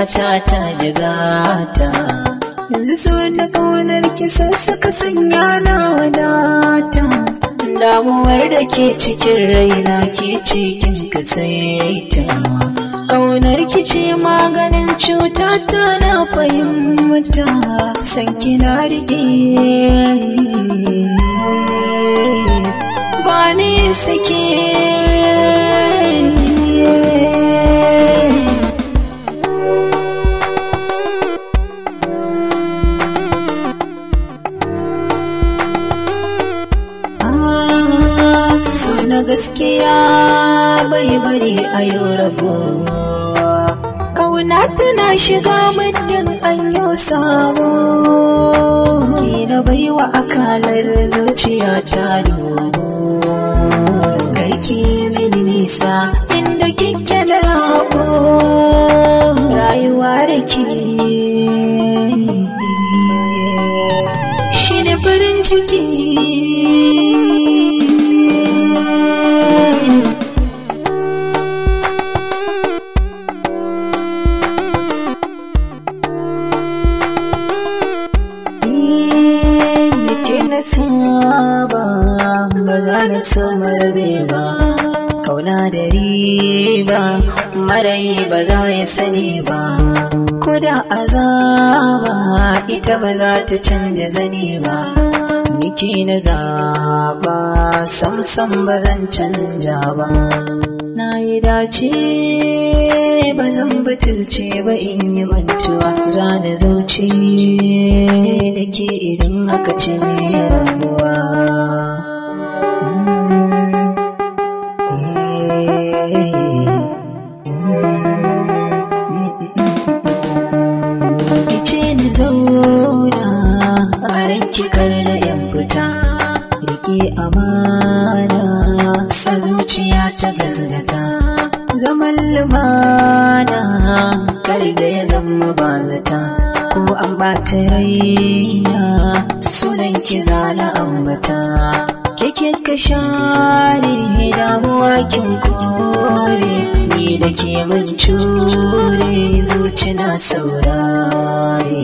zuciyata ta jigata. Yanzu so da ƙaunar ki sun suka sanya na wadata. Damuwar da ke cikin raina ke cikin kasaita. Ƙaunar ki ce maganin cuta ta na fahimta. San kina riƙe ba ni sake. So na gaskiya bai bari a yau rabo. Ƙauna tana shiga muddin an yi sabo. Ki na baiwa akalar zuciya ta dubo. Karki mini nisa inda kike da rabo. Rayuwa da ke shi ne farin ciki. Saba ba za na so marabe ba. Kauna da riba marai ba za ya sani ba. Ko da azaba ita ba za ta canja zani ba. Niki na zaba sam ba zan canja ba. Na yi dace ba zan butulce ba in yi mantuwa. Za na zauce da ke idan aka ce mai rabuwa. Kice ni zauna a ranki kar da yan fita. Rike amana sa zuciya ta gazgata. Zaman lumana kar da ya zama bazata. Ko an ɓata raina sunan ki zana ambata. Keke ka share damuwa kin kore. Ni da ke mun cure zuci na saurare.